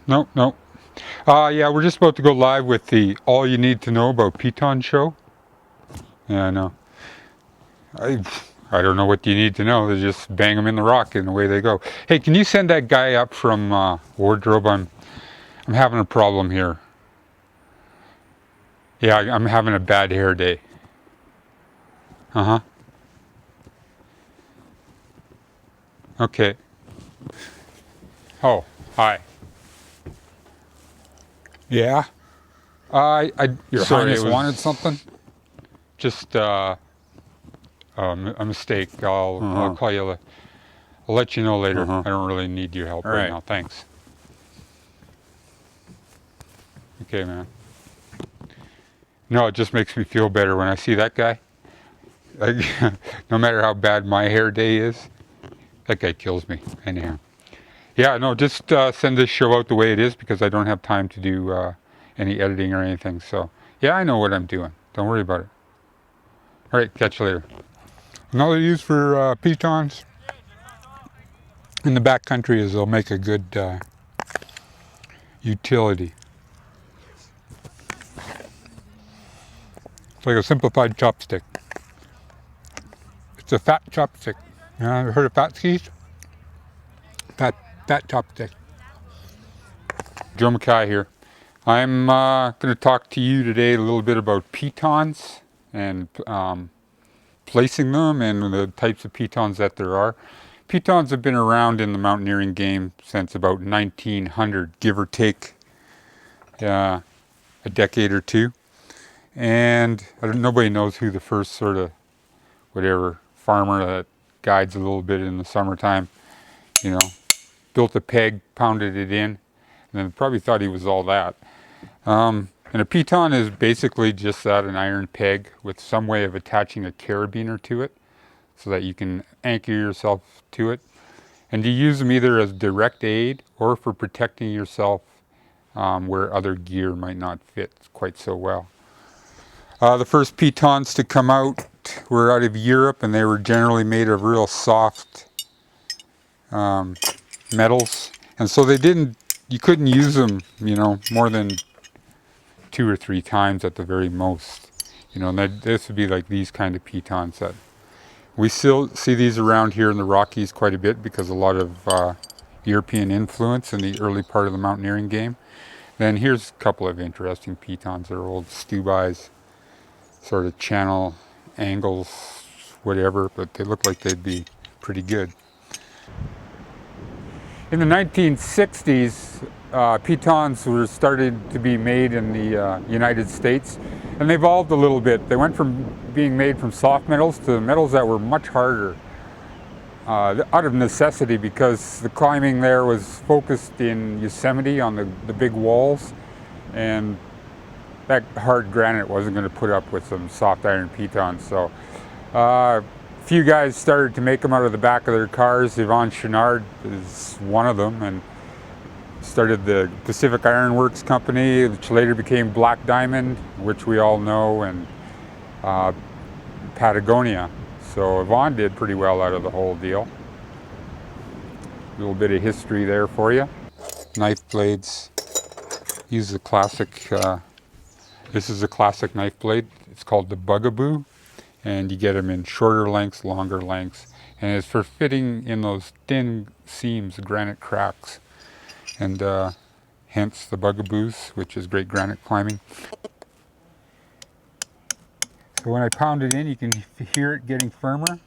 No, no. Yeah, we're just about to go live with the All You Need to Know About Piton show. Yeah, I know. I, I don't know what you need to know. They just bang them in the rock and away they go. Hey, can you send that guy up from wardrobe? I'm having a problem here. Yeah, I'm having a bad hair day. Uh-huh. Okay. Oh, hi. Yeah. Your Sorry, Highness it was wanted something? just a mistake. I'll call you. I'll let you know later. I don't really need your help right now. Thanks. Okay, man. No, it just makes me feel better when I see that guy. Like, no matter how bad my hair day is, that guy kills me. Anyhow. Yeah, no, just send this show out the way it is because I don't have time to do any editing or anything. So, yeah, I know what I'm doing. Don't worry about it. All right, catch you later. Another use for pitons in the backcountry is they'll make a good utility. It's like a simplified chopstick. It's a fat chopstick. You know, ever heard of fat skis? Fat chopstick. Joe McKay here. I'm going to talk to you today a little bit about pitons and placing them and the types of pitons that there are. Pitons have been around in the mountaineering game since about 1900, give or take a decade or two. And nobody knows who the first sort of whatever farmer that guides a little bit in the summertime, you know, built a peg, pounded it in, and then probably thought he was all that. And a piton is basically just that, an iron peg with some way of attaching a carabiner to it so that you can anchor yourself to it. And you use them either as direct aid or for protecting yourself where other gear might not fit quite so well. The first pitons to come out were out of Europe, and they were generally made of real soft metals. And so you couldn't use them, you know, more than 2 or 3 times at the very most. You know, and this would be like these kind of pitons that we still see these around here in the Rockies quite a bit because a lot of European influence in the early part of the mountaineering game. Then here's a couple of interesting pitons. They're old Stubai's sort of channel angles, whatever, but they look like they'd be pretty good. In the 1960s, pitons were started to be made in the United States, and they evolved a little bit. They went from being made from soft metals to metals that were much harder out of necessity because the climbing there was focused in Yosemite on the big walls, and that hard granite wasn't going to put up with some soft iron pitons. So a few guys started to make them out of the back of their cars. Yvon Chouinard is one of them, and started the Pacific Iron Works Company, which later became Black Diamond, which we all know, and Patagonia. So Yvon did pretty well out of the whole deal. A little bit of history there for you. Knife blades. Use the classic, this is a classic knife blade. It's called the Bugaboo, and you get them in shorter lengths, longer lengths, and it's for fitting in those thin seams, granite cracks, and hence the Bugaboos, which is great granite climbing. So when I pound it in, you can hear it getting firmer.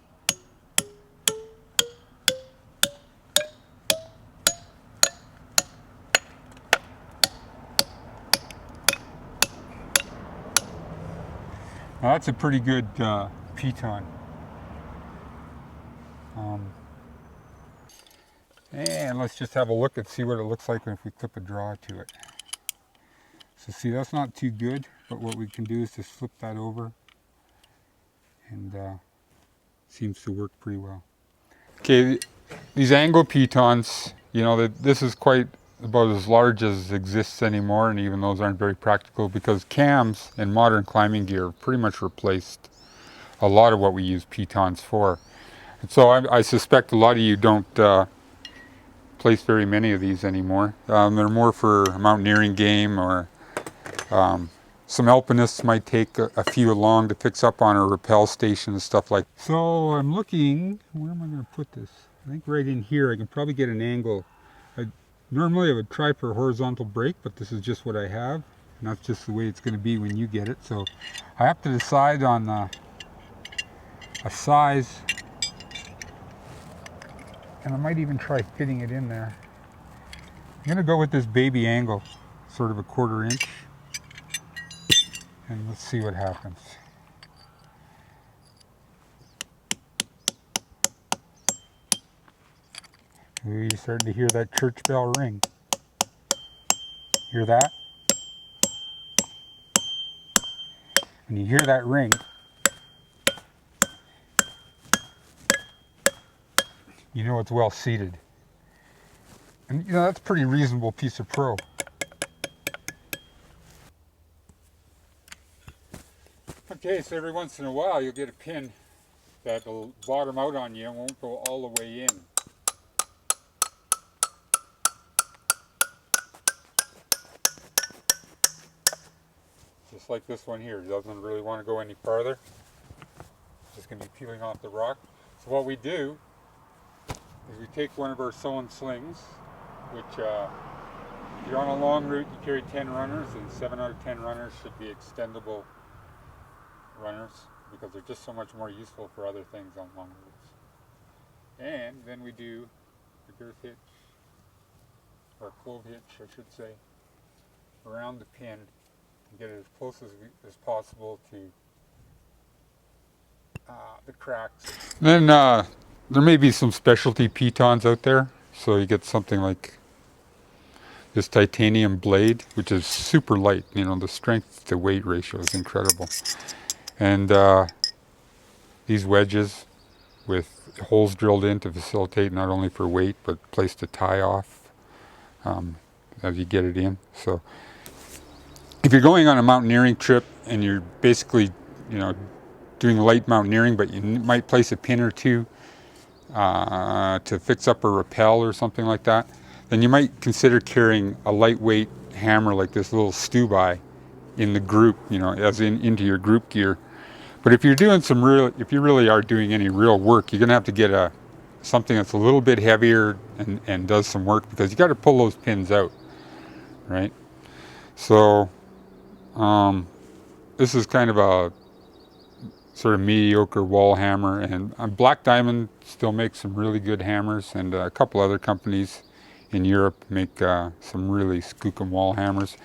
Now that's a pretty good piton. And let's just have a look and see what it looks like if we clip a draw to it. So see, that's not too good, but what we can do is just flip that over, and seems to work pretty well. Okay, these angle pitons, you know, this is quite about as large as exists anymore, and even those aren't very practical because cams in modern climbing gear pretty much replaced a lot of what we use pitons for. And so I suspect a lot of you don't place very many of these anymore. They're more for a mountaineering game, or some alpinists might take a few along to fix up on a rappel station and stuff like that. So I'm looking, where am I going to put this? I think right in here. I can probably get an angle. Normally I would try for a horizontal break, but this is just what I have, and that's just the way it's going to be when you get it. So I have to decide on a size, and I might even try fitting it in there. I'm going to go with this baby angle, sort of a 1/4 inch, and let's see what happens. Ooh, you're starting to hear that church bell ring. Hear that? When you hear that ring, you know it's well seated. And you know, that's a pretty reasonable piece of pro. Okay, so every once in a while you'll get a pin that'll bottom out on you and won't go all the way in. Just like this one here, it doesn't really want to go any farther. It's just going to be peeling off the rock. So what we do is we take one of our sewn slings, which if you're on a long route you carry 10 runners, and 7 out of 10 runners should be extendable runners, because they're just so much more useful for other things on long routes. And then we do a girth hitch, or a clove hitch I should say, around the pin and get it as close as possible to the cracks. Then there may be some specialty pitons out there, so you get something like this titanium blade, which is super light. You know, the strength to weight ratio is incredible. And these wedges with holes drilled in to facilitate not only for weight but place to tie off as you get it in. So if you're going on a mountaineering trip and you're basically, you know, doing light mountaineering, but you might place a pin or two to fix up a rappel or something like that, then you might consider carrying a lightweight hammer like this little stew-by in the group, you know, as into your group gear. But if you're doing if you really are doing any real work, you're going to have to get something that's a little bit heavier and does some work, because you got to pull those pins out, right? So this is kind of a sort of mediocre wall hammer, and Black Diamond still makes some really good hammers, and a couple other companies in Europe make some really skookum wall hammers.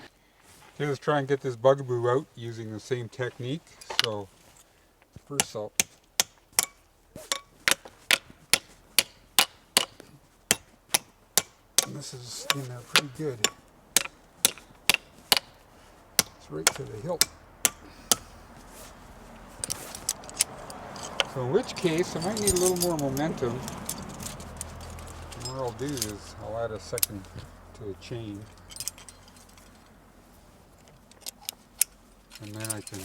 Okay, let's try and get this bugaboo out using the same technique. So first and this is in there pretty good. It's right to the hilt. So in which case I might need a little more momentum. And what I'll do is I'll add a second to the chain. And then I can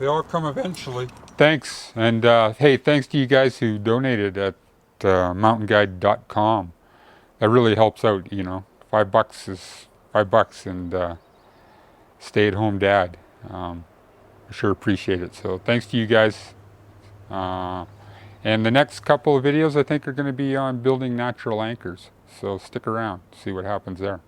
they all come eventually. Thanks, and hey, thanks to you guys who donated at mountainguide.com. That really helps out, you know. $5 is $5, and stay-at-home dad. I sure appreciate it. So thanks to you guys. And the next couple of videos I think are going to be on building natural anchors. So stick around, see what happens there.